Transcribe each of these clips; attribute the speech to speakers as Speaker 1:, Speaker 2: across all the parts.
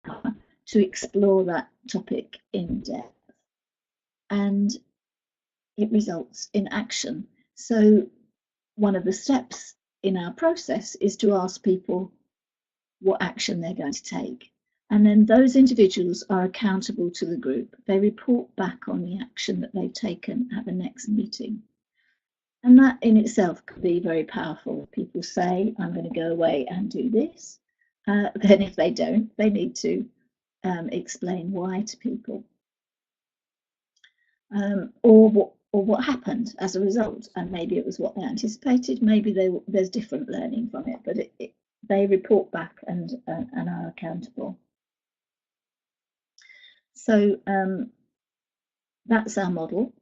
Speaker 1: hour to explore that topic in depth. And it results in action. So one of the steps in our process is to ask people what action they're going to take. And then those individuals are accountable to the group. They report back on the action that they've taken at the next meeting. And that in itself can be very powerful. People say, I'm going to go away and do this. Then if they don't, they need to explain why to people. Or what happened as a result. And maybe it was what they anticipated. Maybe there's different learning from it. But they report back and are accountable. So that's our model.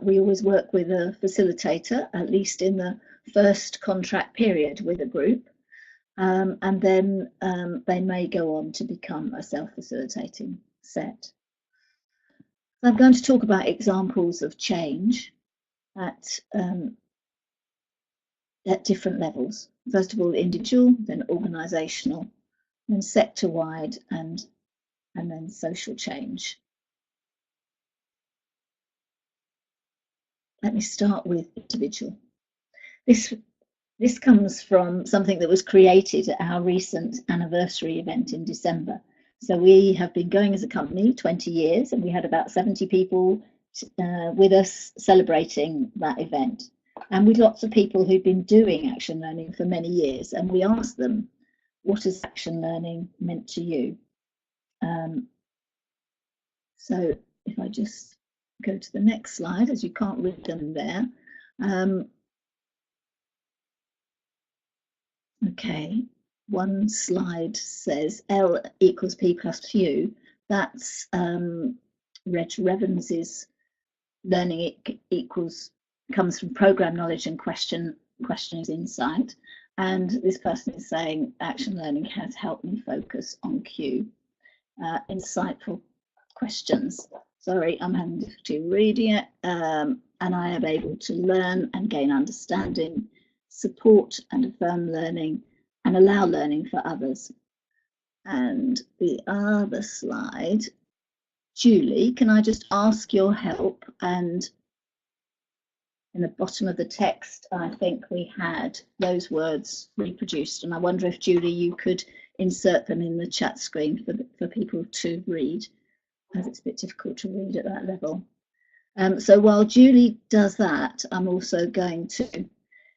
Speaker 1: We always work with a facilitator, at least in the first contract period with a group, and then they may go on to become a self-facilitating set. I'm going to talk about examples of change at different levels. First of all, individual, then organisational, then sector-wide, and then social change. Let me start with individual. This comes from something that was created at our recent anniversary event in December. So we have been going as a company 20 years, and we had about 70 people with us celebrating that event. And with lots of people who've been doing action learning for many years, and we asked them, what has action learning meant to you? So if I just go to the next slide, as you can't read them there. Okay, one slide says L equals P plus Q. That's Reg Revens's learning comes from program knowledge and questioning insight. And this person is saying action learning has helped me focus on Q. Insightful questions. Sorry, I'm having difficulty reading it. And I am able to learn and gain understanding, support and affirm learning, and allow learning for others. And the other slide, Julie, can I just ask your help? And in the bottom of the text, I think we had those words reproduced. And I wonder if, Julie, you could insert them in the chat screen for people to read, as it's a bit difficult to read at that level. So while Julie does that, I'm also going to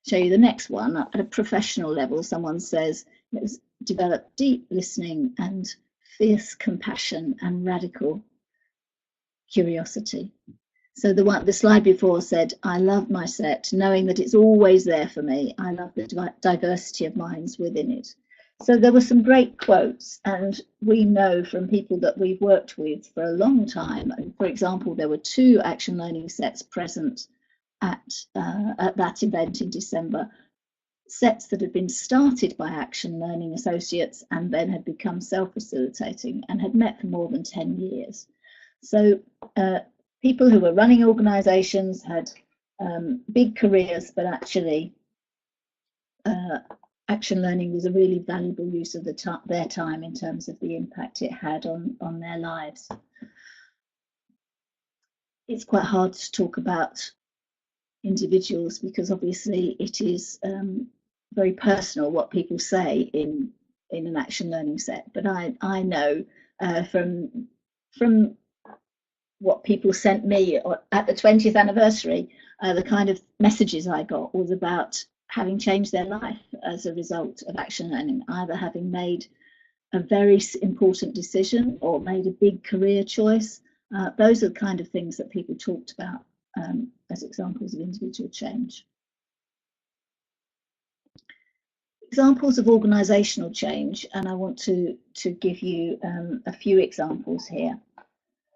Speaker 1: show you the next one. At a professional level, someone says, let's develop deep listening and fierce compassion and radical curiosity. So the slide before said, I love my set, knowing that it's always there for me. I love the diversity of minds within it. So there were some great quotes, and we know from people that we've worked with for a long time. And for example, there were 2 action learning sets present at that event in December, sets that had been started by action learning associates and then had become self-facilitating and had met for more than 10 years. So people who were running organisations had big careers, but actually action learning was a really valuable use of their time in terms of the impact it had on their lives. It's quite hard to talk about individuals because obviously it is very personal what people say in an action learning set, but I know from what people sent me at the 20th anniversary, the kind of messages I got was about having changed their life as a result of action learning, either having made a very important decision or made a big career choice. Those are the kind of things that people talked about as examples of individual change. Examples of organisational change, and I want to give you a few examples here.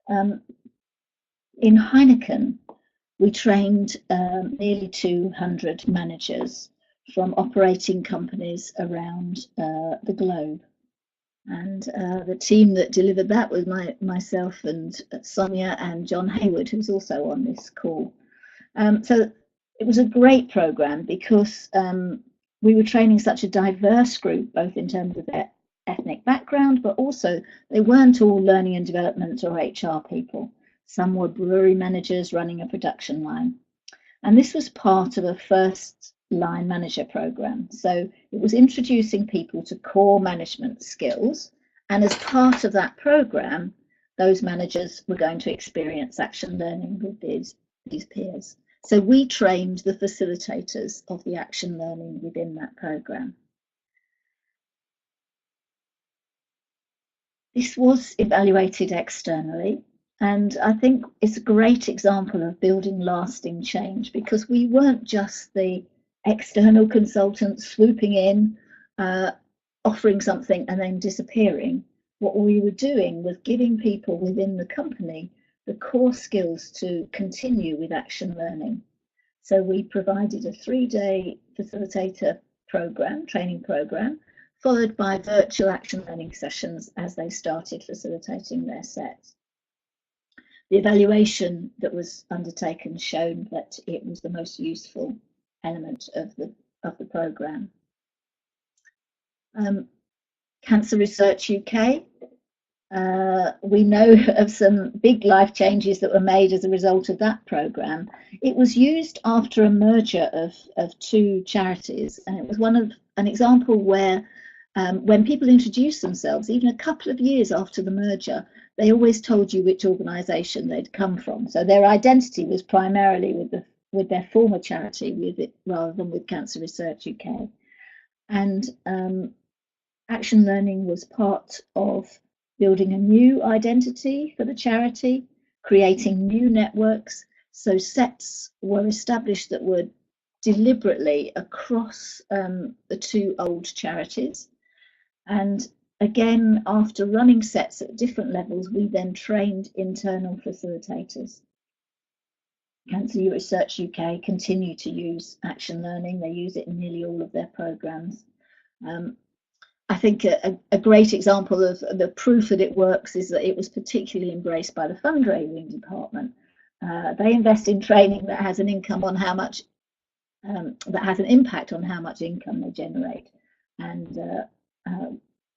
Speaker 1: In Heineken, we trained nearly 200 managers from operating companies around the globe. And the team that delivered that was myself and Sonia and John Hayward, who's also on this call. So it was a great programme because we were training such a diverse group, both in terms of their ethnic background, but also they weren't all learning and development or HR people. Some were brewery managers running a production line. And this was part of a first line manager program. So it was introducing people to core management skills. And as part of that program, those managers were going to experience action learning with these peers. So we trained the facilitators of the action learning within that program. This was evaluated externally, and I think it's a great example of building lasting change, because we weren't just the external consultants swooping in, offering something and then disappearing. What we were doing was giving people within the company the core skills to continue with action learning. So we provided a 3-day facilitator program, training program, followed by virtual action learning sessions as they started facilitating their sets. The evaluation that was undertaken showed that it was the most useful element of the program. Cancer Research UK. We know of some big life changes that were made as a result of that program. It was used after a merger of 2 charities, and it was an example where when people introduced themselves, even a couple of years after the merger, they always told you which organisation they'd come from. So their identity was primarily with their former charity, rather than with Cancer Research UK. And action learning was part of building a new identity for the charity, creating new networks. So sets were established that were deliberately across the 2 old charities. And again, after running sets at different levels, we then trained internal facilitators. Cancer Research UK continue to use action learning. They use it in nearly all of their programs. I think a great example of the proof that it works is that it was particularly embraced by the fundraising department. They invest in training that has an income on how much, that has an impact on how much income they generate. And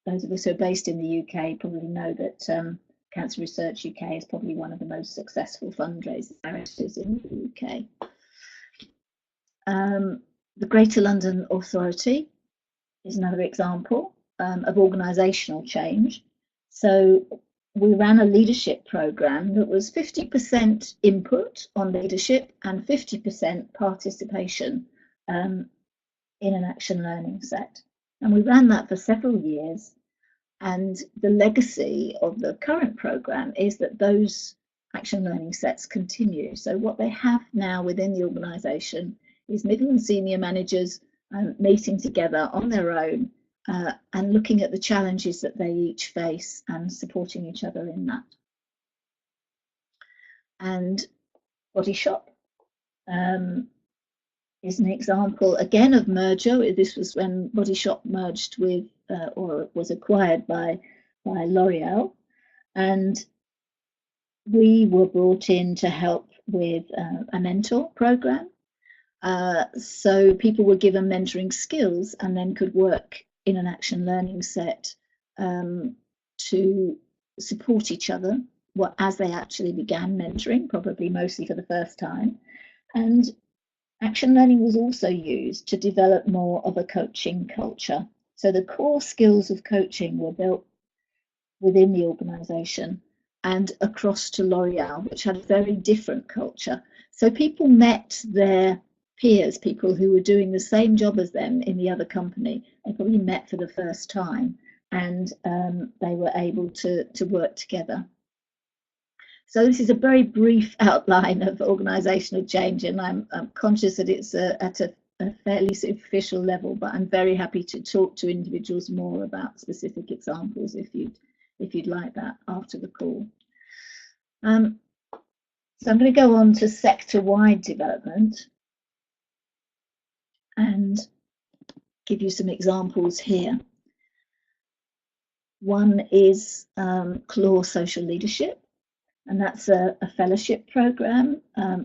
Speaker 1: those of us who are based in the UK probably know that Cancer Research UK is probably one of the most successful fundraising charities in the UK. The Greater London Authority is another example of organisational change. So we ran a leadership programme that was 50% input on leadership and 50% participation in an action learning set. And we ran that for several years. And the legacy of the current programme is that those action learning sets continue. So what they have now within the organisation is middle and senior managers meeting together on their own and looking at the challenges that they each face and supporting each other in that. And Body Shop is an example again of merger. This was when Body Shop merged with or was acquired by L'Oreal, and we were brought in to help with a mentor program. So people were given mentoring skills and then could work in an action learning set to support each other as they actually began mentoring, probably mostly for the first time. And action learning was also used to develop more of a coaching culture. So the core skills of coaching were built within the organisation and across to L'Oreal, which had a very different culture. So people met their peers, people who were doing the same job as them in the other company. They probably met for the first time, and they were able to work together. So this is a very brief outline of organisational change, and I'm conscious that it's at a fairly superficial level, but I'm very happy to talk to individuals more about specific examples if you'd like that after the call. So I'm going to go on to sector-wide development and give you some examples here. One is CLAW Social Leadership, and that's a fellowship program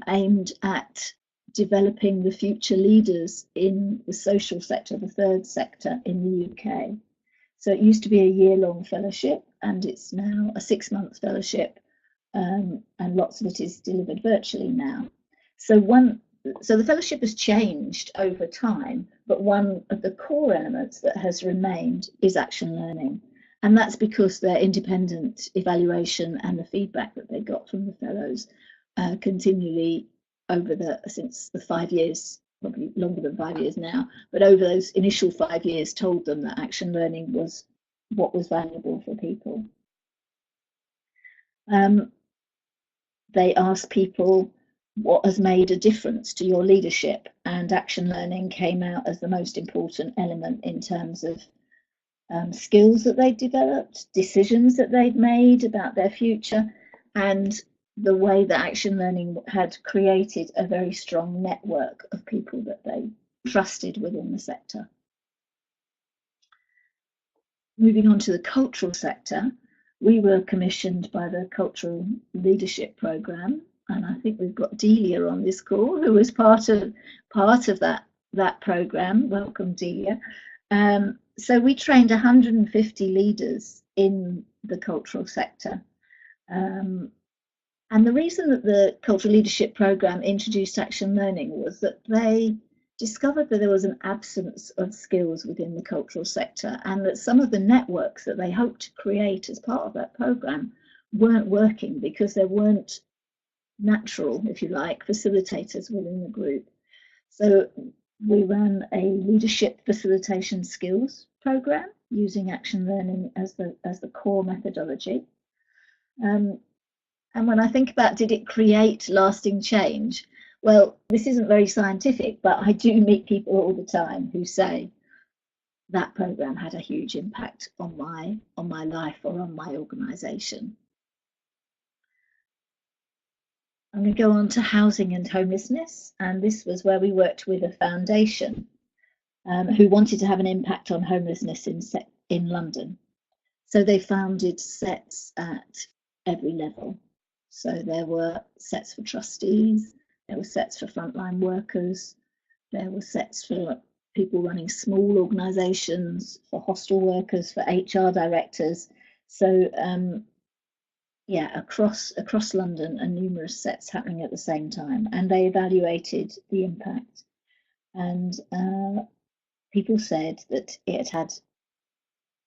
Speaker 1: aimed at developing the future leaders in the social sector, the third sector in the UK. So it used to be a year-long fellowship, and it's now a 6-month fellowship, and lots of it is delivered virtually now. So the fellowship has changed over time, but one of the core elements that has remained is action learning. And that's because their independent evaluation and the feedback that they got from the fellows continually since the 5 years, probably longer than 5 years now, but over those initial 5 years told them that action learning was what was valuable for people. They asked people, what has made a difference to your leadership? And action learning came out as the most important element in terms of skills that they'd developed, decisions that they'd made about their future, and the way that action learning had created a very strong network of people that they trusted within the sector. Moving on to the cultural sector, we were commissioned by the Cultural Leadership Programme, and I think we've got Delia on this call, who was part of that programme. Welcome, Delia. So we trained 150 leaders in the cultural sector. And the reason that the Cultural Leadership Programme introduced action learning was that they discovered that there was an absence of skills within the cultural sector, and that some of the networks that they hoped to create as part of that programme weren't working because there weren't natural, if you like, facilitators within the group. So we ran a leadership facilitation skills programme using action learning as the core methodology. And when I think about, did it create lasting change? Well, this isn't very scientific, but I do meet people all the time who say that programme had a huge impact on my life or on my organisation. I'm going to go on to housing and homelessness, and this was where we worked with a foundation who wanted to have an impact on homelessness in London. So they founded sets at every level. So there were sets for trustees, there were sets for frontline workers, there were sets for people running small organisations, for hostel workers, for HR directors. So yeah, across London, and numerous sets happening at the same time, and they evaluated the impact. And people said that it had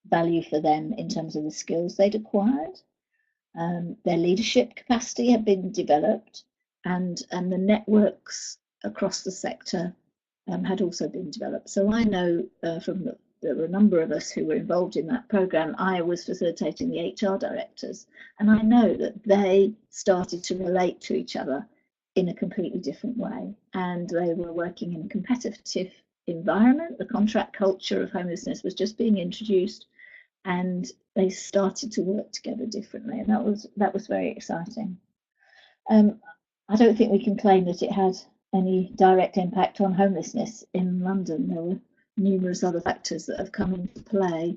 Speaker 1: value for them in terms of the skills they'd acquired. Their leadership capacity had been developed, and the networks across the sector had also been developed. So I know there were a number of us who were involved in that programme. I was facilitating the HR directors, and I know that they started to relate to each other in a completely different way, and they were working in a competitive environment. The contract culture of homelessness was just being introduced, and they started to work together differently, and that was very exciting. I don't think we can claim that it had any direct impact on homelessness in London. There were numerous other factors that have come into play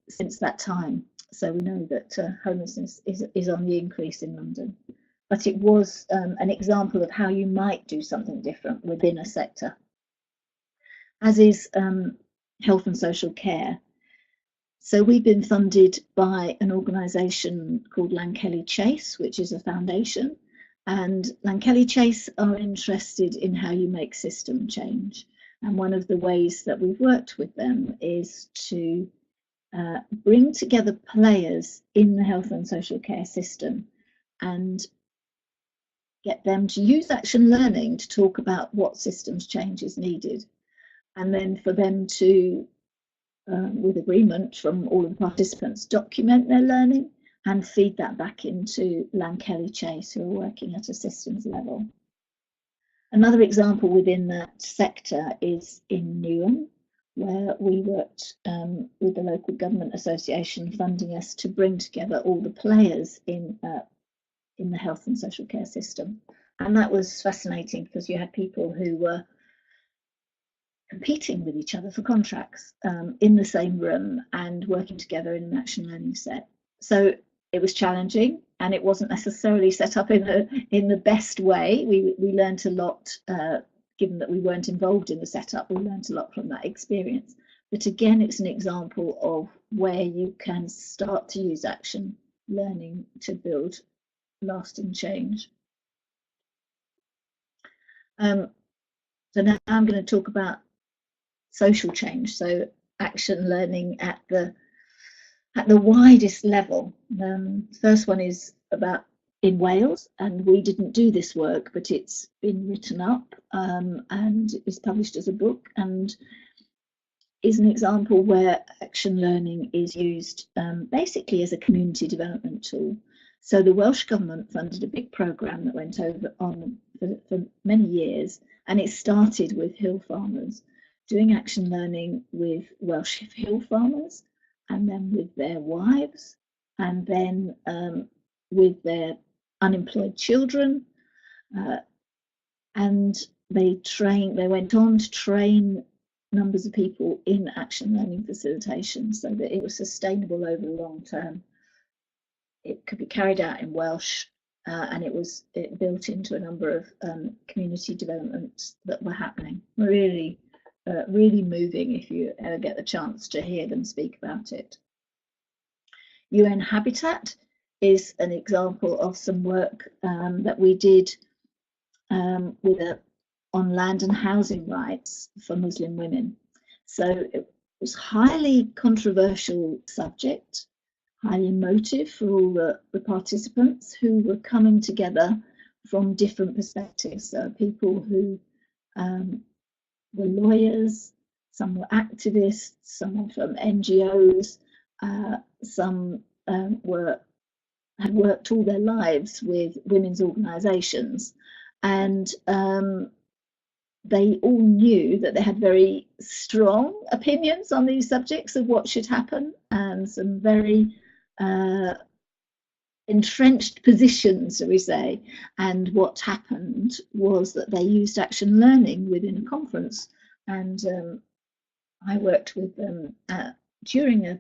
Speaker 1: since that time. So we know that homelessness is on the increase in London. But it was an example of how you might do something different within a sector. As is health and social care. So we've been funded by an organisation called Lankelly Chase, which is a foundation. And Lankelly Chase are interested in how you make system change. And one of the ways that we've worked with them is to bring together players in the health and social care system and get them to use action learning to talk about what systems change is needed. And then for them to, with agreement from all of the participants, document their learning and feed that back into Lankelly Chase, who are working at a systems level. Another example within that sector is in Newham, where we worked with the local government association funding us to bring together all the players in the health and social care system. And that was fascinating because you had people who were competing with each other for contracts in the same room and working together in an action learning set. So it was challenging, and it wasn't necessarily set up in the best way. We learned a lot, given that we weren't involved in the setup. We learned a lot from that experience. But again, it's an example of where you can start to use action learning to build lasting change. So now I'm going to talk about social change, so action learning at the widest level. The first one is about in Wales, and we didn't do this work, but it's been written up and it was published as a book, and is an example where action learning is used basically as a community development tool. So the Welsh Government funded a big programme that went on for many years, and it started with hill farmers, doing action learning with Welsh hill farmers, and then with their wives, and then with their unemployed children, and they went on to train numbers of people in action learning facilitation so that it was sustainable over the long term. It could be carried out in Welsh, and it built into a number of community developments that were happening. Really moving if you ever get the chance to hear them speak about it. UN Habitat is an example of some work that we did on land and housing rights for Muslim women. So it was highly controversial subject, highly emotive for all the participants who were coming together from different perspectives. So people who were lawyers, some were activists, some were from NGOs, some had worked all their lives with women's organisations, and they all knew that they had very strong opinions on these subjects of what should happen, and some very entrenched positions, shall we say. And what happened was that they used action learning within a conference, and I worked with them during a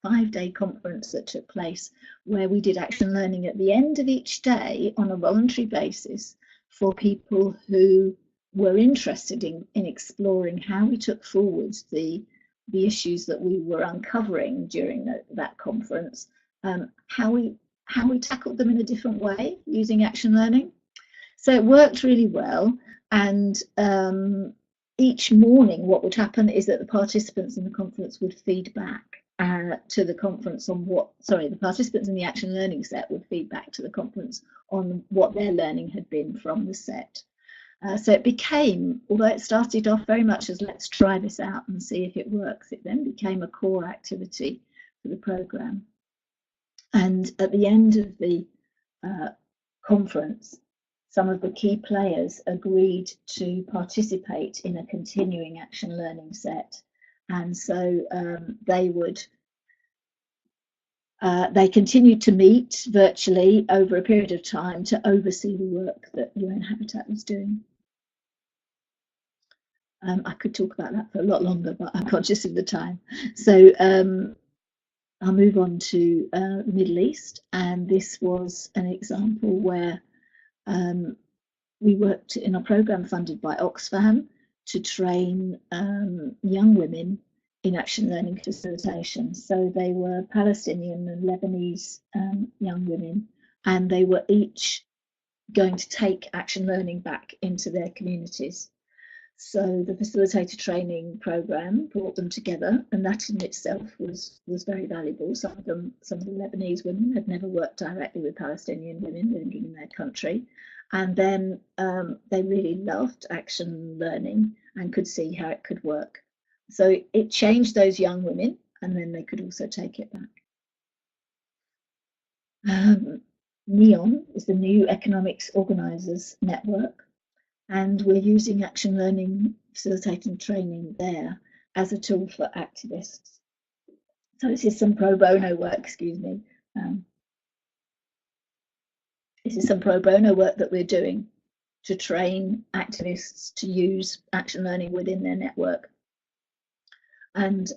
Speaker 1: 5-day conference that took place, where we did action learning at the end of each day on a voluntary basis for people who were interested in exploring how we took forward the issues that we were uncovering during that conference, how we tackled them in a different way using action learning. So it worked really well, and each morning what would happen is that the participants in the conference would feed back to the conference on the participants in the action learning set would feed back to the conference on what their learning had been from the set. So it became, although it started off very much as let's try this out and see if it works, it then became a core activity for the programme. And at the end of the conference, some of the key players agreed to participate in a continuing action learning set. And so they continued to meet virtually over a period of time to oversee the work that UN Habitat was doing. I could talk about that for a lot longer, but I'm conscious of the time. So I'll move on to the Middle East, and this was an example where we worked in a programme funded by Oxfam to train young women in action learning facilitation. So they were Palestinian and Lebanese young women, and they were each going to take action learning back into their communities. So the facilitator training programme brought them together, and that in itself was very valuable. Some of the Lebanese women had never worked directly with Palestinian women living in their country, and then they really loved action learning and could see how it could work. So it changed those young women, and then they could also take it back. NEON is the New Economics Organisers Network, and we're using action learning, facilitating training there as a tool for activists. So this is some pro bono work, excuse me. This is some pro bono work that we're doing to train activists to use action learning within their network. And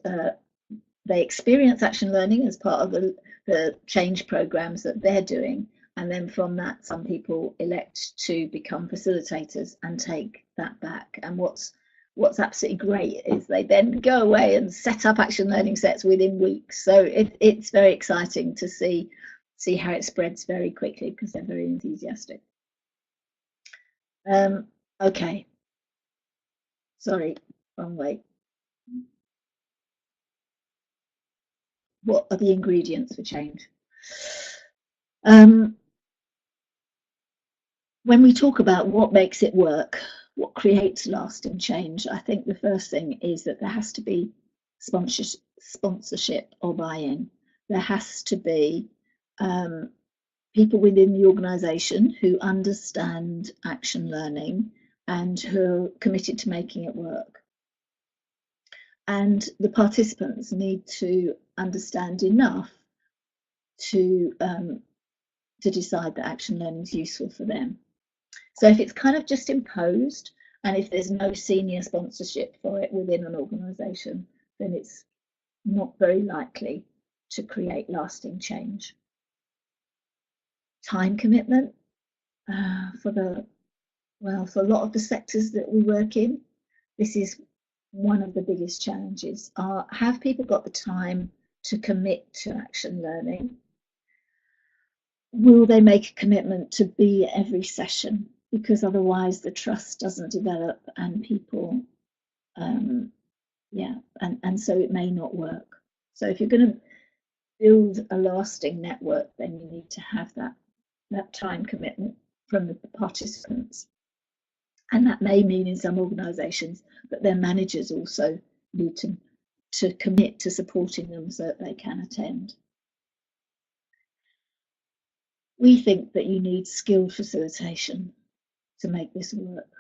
Speaker 1: they experience action learning as part of the change programs that they're doing. And then from that, some people elect to become facilitators and take that back. And what's what's absolutely great is they then go away and set up action learning sets within weeks. So it's very exciting to see how it spreads very quickly because they're very enthusiastic. Okay, sorry, wrong way. What are the ingredients for change? When we talk about what makes it work, what creates lasting change, I think the first thing is that there has to be sponsorship or buy-in. There has to be people within the organisation who understand action learning and who are committed to making it work. And the participants need to understand enough to decide that action learning is useful for them. So if it's kind of just imposed, and if there's no senior sponsorship for it within an organisation, then it's not very likely to create lasting change. Time commitment for a lot of the sectors that we work in, this is one of the biggest challenges. Have people got the time to commit to action learning? Will they make a commitment to be at every session? Because otherwise the trust doesn't develop and people, and so it may not work. So if you're going to build a lasting network, then you need to have that time commitment from the participants. And that may mean in some organisations that their managers also need to commit to supporting them so that they can attend. We think that you need skilled facilitation to make this work.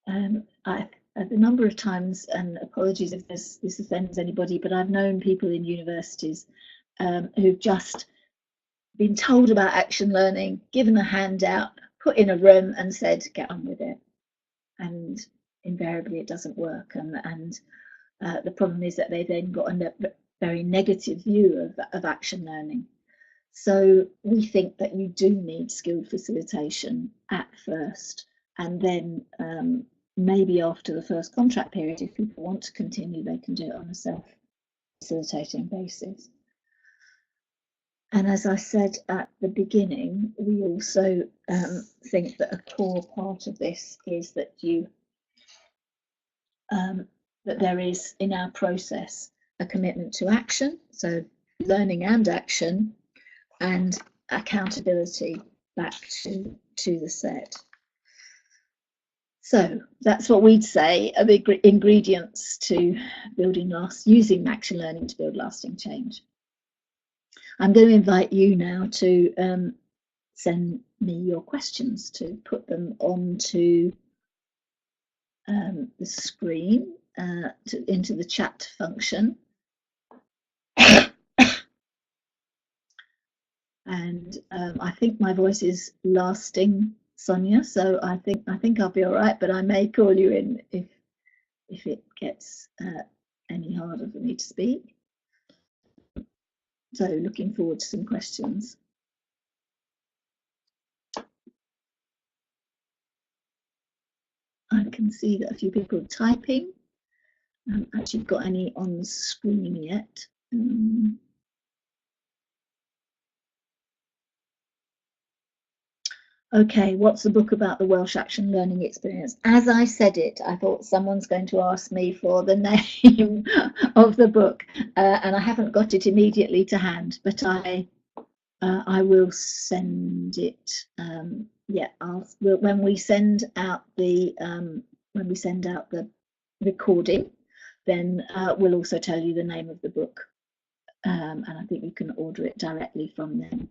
Speaker 1: The number of times, and apologies if this offends anybody, but I've known people in universities who've just been told about action learning, given a handout, put in a room and said, get on with it. And invariably it doesn't work. And the problem is that they then got a very negative view of action learning. So we think that you do need skilled facilitation at first, and then maybe after the first contract period, if people want to continue, they can do it on a self-facilitating basis. And as I said at the beginning, we also think that a core part of this is that that there is in our process a commitment to action, so learning and action, and accountability back to the set. So that's what we'd say are the ingredients to using action learning to build lasting change. I'm going to invite you now to send me your questions, to put them onto the screen, into the chat function. And I think my voice is lasting, Sonia, so I think I'll be all right, but I may call you in if it gets any harder for me to speak. So looking forward to some questions. I can see that a few people are typing. I haven't actually got any on the screen yet. Okay, what's the book about the Welsh action learning experience? As I said it, I thought someone's going to ask me for the name of the book, and I haven't got it immediately to hand, but I will send it. Yeah, when we send out the recording, then we'll also tell you the name of the book, and I think you can order it directly from them.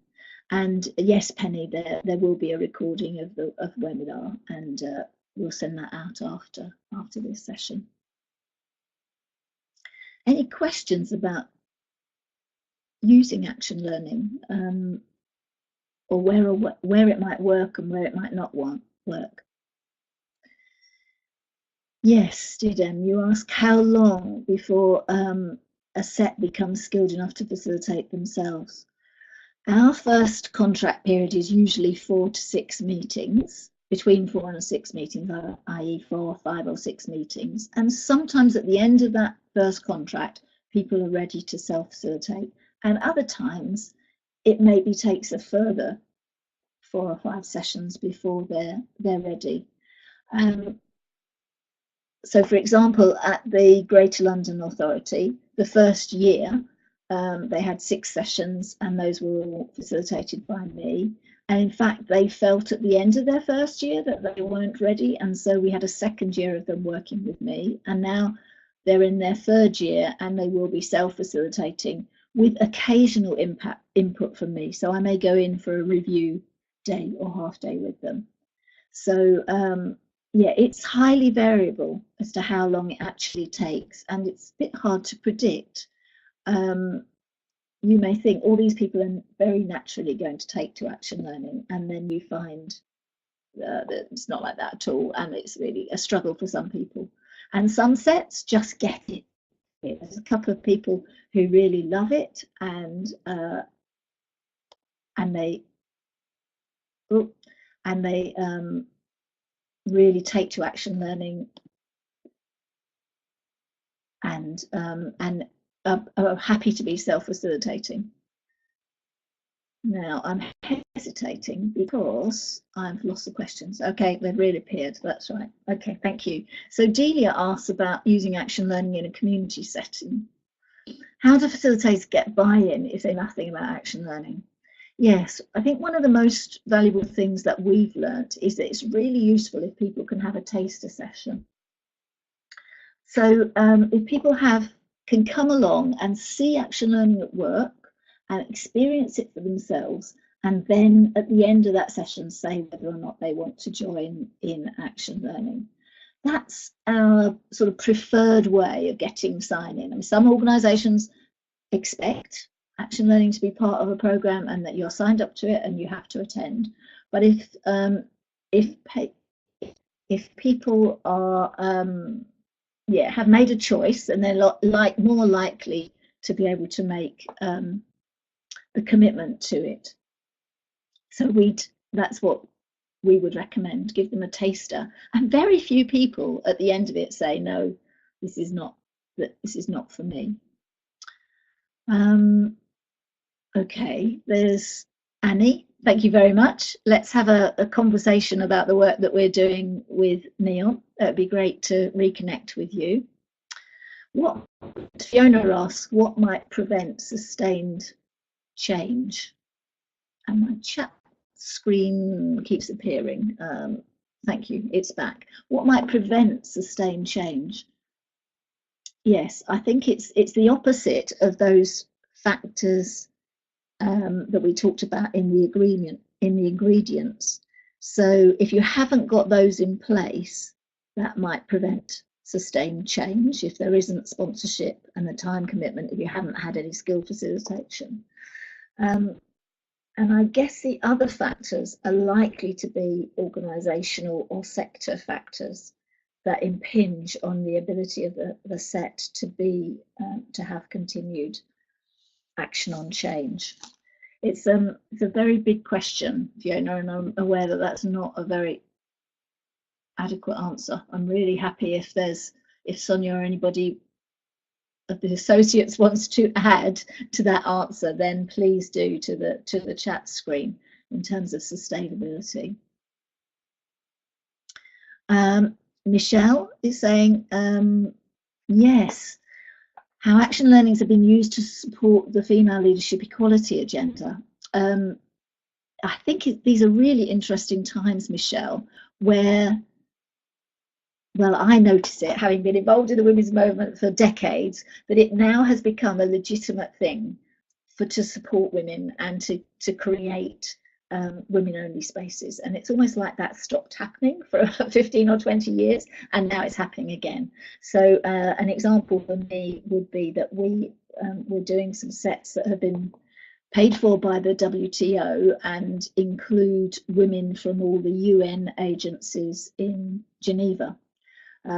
Speaker 1: And yes, Penny, there will be a recording of the webinar, and we'll send that out after this session. Any questions about using action learning, or where it might work and where it might not work? Yes, Didem, you ask how long before a set becomes skilled enough to facilitate themselves. Our first contract period is usually 4 to 6 meetings, between 4 and 6 meetings, i.e. 4, 5 or 6 meetings. And sometimes at the end of that first contract, people are ready to self-facilitate. And other times it maybe takes a further 4 or 5 sessions before they're ready. So for example, at the Greater London Authority, the first year, they had 6 sessions and those were all facilitated by me. And in fact, they felt at the end of their first year that they weren't ready. And so we had a second year of them working with me. And now they're in their third year and they will be self-facilitating with occasional input from me. So I may go in for a review day or half day with them. So yeah, it's highly variable as to how long it actually takes, and it's a bit hard to predict. You may think all these people are very naturally going to take to action learning, and then you find that it's not like that at all, and it's really a struggle for some people. And some sets just get it. There's a couple of people who really love it, and they really take to action learning and are happy to be self-facilitating. Now I'm hesitating because I've lost the questions. Okay, they've reappeared. That's right. Okay, thank you. So Delia asks about using action learning in a community setting. How do facilitators get buy-in if they know nothing about action learning? Yes, I think one of the most valuable things that we've learnt is that it's really useful if people can have a taster session. So if people can come along and see action learning at work and experience it for themselves, and then at the end of that session say whether or not they want to join in action learning. That's our sort of preferred way of getting sign-in. I mean, some organisations expect action learning to be part of a programme and that you're signed up to it and you have to attend. But if people are have made a choice, and they're more likely to be able to make the commitment to it. So that's what we would recommend, give them a taster. And very few people at the end of it say, no, this is not for me. Okay, there's Annie. Thank you very much. Let's have a conversation about the work that we're doing with Neon. It'd be great to reconnect with you. What Fiona asks, what might prevent sustained change? And my chat screen keeps appearing. Thank you, it's back. What might prevent sustained change? Yes, I think it's the opposite of those factors that we talked about in the ingredients. So if you haven't got those in place, that might prevent sustained change if there isn't sponsorship and the time commitment, if you haven't had any skill facilitation. And I guess the other factors are likely to be organisational or sector factors that impinge on the ability of the set to have continued action on change. It's a very big question, Fiona, and I'm aware that that's not a very adequate answer. I'm really happy if Sonia or anybody of the associates wants to add to that answer, then please do to the chat screen in terms of sustainability. Michelle is saying, yes, how action learnings have been used to support the female leadership equality agenda. I think these are really interesting times, Michelle, where, well, I notice it, having been involved in the women's movement for decades, that it now has become a legitimate thing to support women and to create women-only spaces. And it's almost like that stopped happening for 15 or 20 years, and now it's happening again. So an example for me would be that we're doing some sets that have been paid for by the WTO and include women from all the UN agencies in Geneva.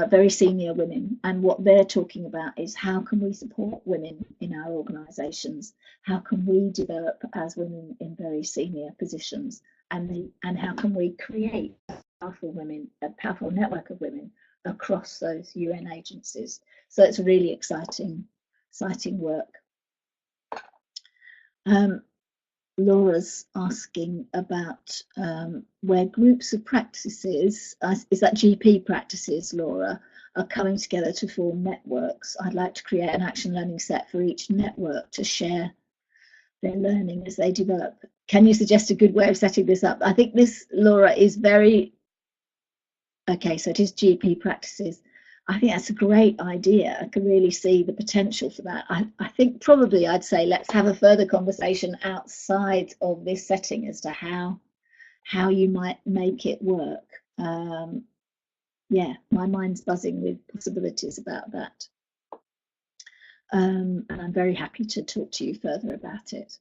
Speaker 1: Very senior women, and what they're talking about is how can we support women in our organisations, how can we develop as women in very senior positions, and how can we create powerful women, a powerful network of women across those UN agencies. So it's really exciting work. Laura's asking about where groups of practices, is that GP practices, Laura, are coming together to form networks. I'd like to create an action learning set for each network to share their learning as they develop. Can you suggest a good way of setting this up? I think this, Laura, is very, okay, so it is GP practices. I think that's a great idea. I can really see the potential for that. I think probably I'd say let's have a further conversation outside of this setting as to how you might make it work. Yeah, my mind's buzzing with possibilities about that. And I'm very happy to talk to you further about it.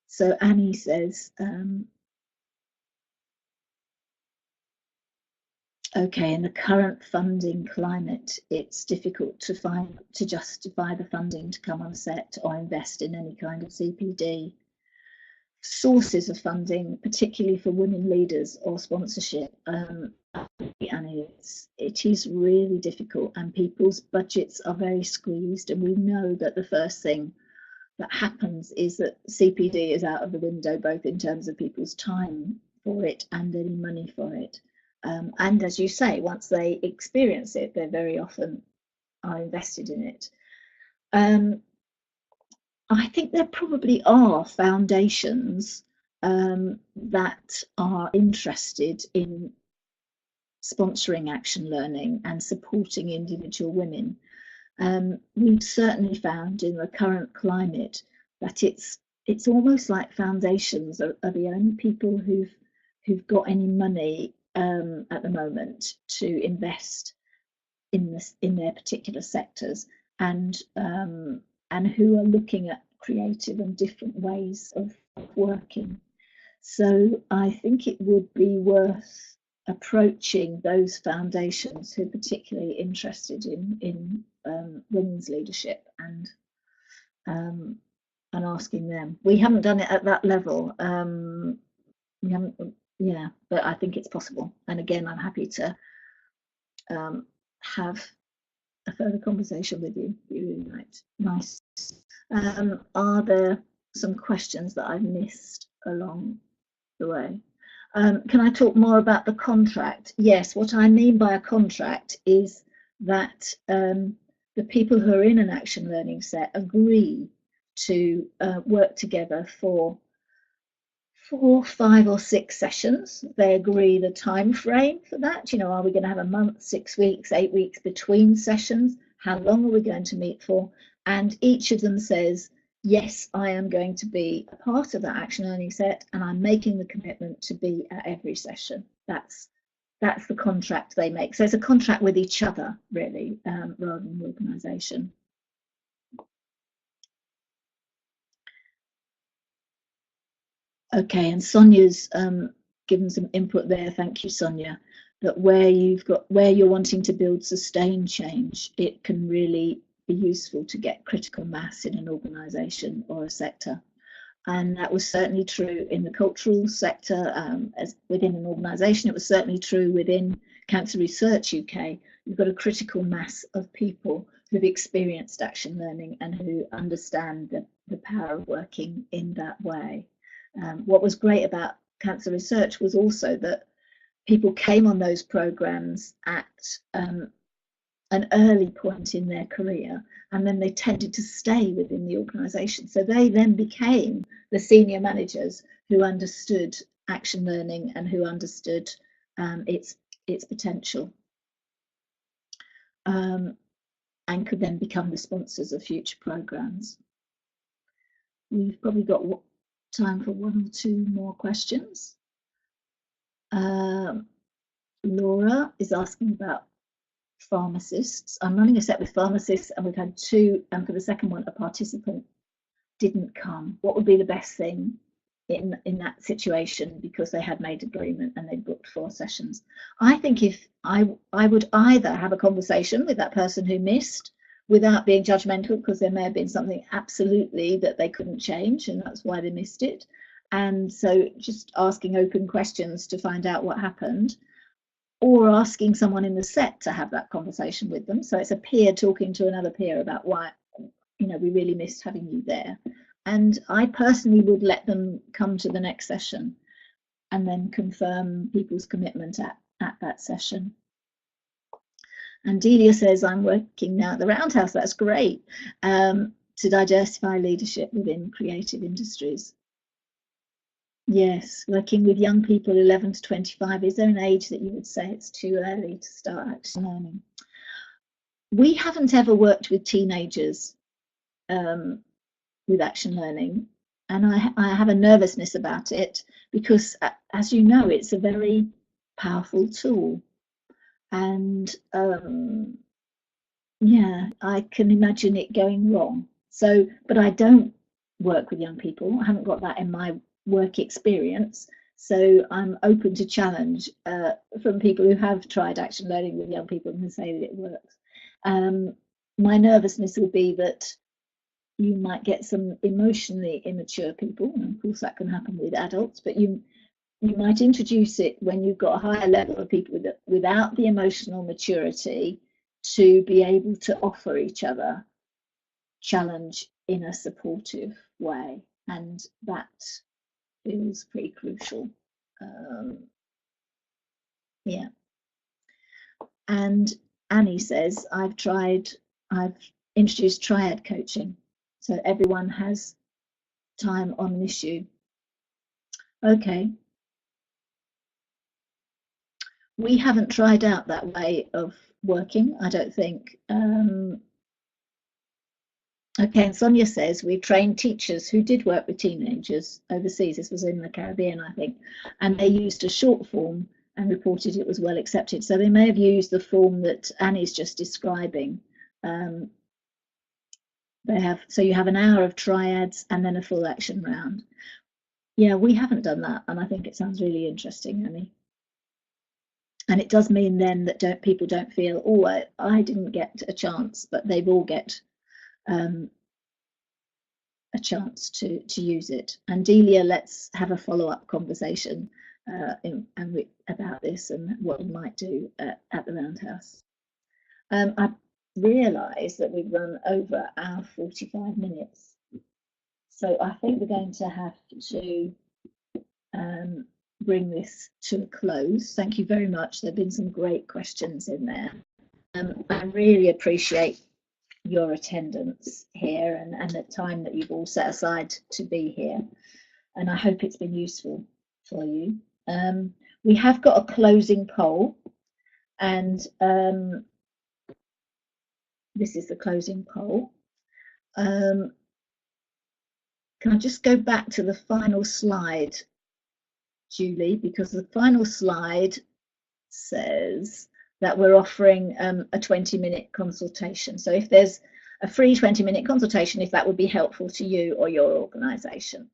Speaker 1: So Annie says, okay, in the current funding climate, it's difficult to justify the funding to come on set or invest in any kind of CPD. Sources of funding, particularly for women leaders or sponsorship, and it is really difficult, and people's budgets are very squeezed, and we know that the first thing that happens is that CPD is out of the window, both in terms of people's time for it and any money for it. And as you say, once they experience it, they very often are invested in it. I think there probably are foundations that are interested in sponsoring action learning and supporting individual women. We've certainly found in the current climate that it's almost like foundations are the only people who've got any money at the moment to invest in their particular sectors, and who are looking at creative and different ways of working. So I think it would be worth approaching those foundations who are particularly interested in women's leadership and asking them. We haven't done it at that level. We haven't, yeah, but I think it's possible. And again, I'm happy to have a further conversation with you. Really nice. Are there some questions that I've missed along the way? Can I talk more about the contract? Yes, what I mean by a contract is that the people who are in an action learning set agree to work together for 4, 5 or 6 sessions. They agree the time frame for that. You know, are we going to have a month, 6 weeks, 8 weeks between sessions? How long are we going to meet for? And each of them says, yes, I am going to be a part of that action learning set, and I'm making the commitment to be at every session. That's the contract they make. So it's a contract with each other, really, rather than the organisation. Okay, and Sonia's given some input there. Thank you, Sonia. That where you're wanting to build sustained change, it can really be useful to get critical mass in an organisation or a sector. And that was certainly true in the cultural sector, as within an organisation. It was certainly true within Cancer Research UK. You've got a critical mass of people who've experienced action learning and who understand the power of working in that way. What was great about Cancer Research was also that people came on those programs at an early point in their career, and then they tended to stay within the organisation. So they then became the senior managers who understood action learning and who understood its potential, and could then become the sponsors of future programs. We've probably got time for 1 or 2 more questions. Laura is asking about pharmacists. I'm running a set with pharmacists, and we've had 2, and for the second one, a participant didn't come. What would be the best thing in that situation, because they had made agreement and they booked 4 sessions? I think if I would either have a conversation with that person who missed without being judgmental, because there may have been something absolutely that they couldn't change and that's why they missed it, And so just asking open questions to find out what happened, or asking someone in the set to have that conversation with them. So it's a peer talking to another peer about why, you know, we really missed having you there. And I personally would let them come to the next session and then confirm people's commitment at that session. And Delia says, I'm working now at the Roundhouse. That's great. To diversify leadership within creative industries. Yes, working with young people 11 to 25. Is there an age that you would say it's too early to start action learning? We haven't ever worked with teenagers with action learning, and I have a nervousness about it because, as you know, it's a very powerful tool, and yeah, I can imagine it going wrong. So, but I don't work with young people. I haven't got that in my work experience. So I'm open to challenge from people who have tried action learning with young people and say that it works. My nervousness will be that you might get some emotionally immature people, and of course that can happen with adults, but you might introduce it when you've got a higher level of people without the emotional maturity to be able to offer each other challenge in a supportive way, and that feels pretty crucial. Yeah. And Annie says, I've introduced triad coaching, so everyone has time on an issue. Okay. We haven't tried out that way of working, I don't think. Okay, and Sonia says, we trained teachers who did work with teenagers overseas. This was in the Caribbean, I think, and they used a short form and reported it was well accepted. So they may have used the form that Annie's just describing. So you have an hour of triads and then a full action round. Yeah, we haven't done that, and I think it sounds really interesting, Annie. And it does mean then that people don't feel, oh, I didn't get a chance, but they've all get a chance to use it. And Delia, let's have a follow-up conversation about this and what we might do at the Roundhouse. I realise that we've run over our 45 minutes, so I think we're going to have to bring this to a close. Thank you very much. There have been some great questions in there. I really appreciate your attendance here and the time that you've all set aside to be here, and I hope it's been useful for you. We have got a closing poll, and this is the closing poll. Can I just go back to the final slide, Julie, because the final slide says that we're offering a 20-minute consultation. So if there's a free 20-minute consultation, if that would be helpful to you or your organisation.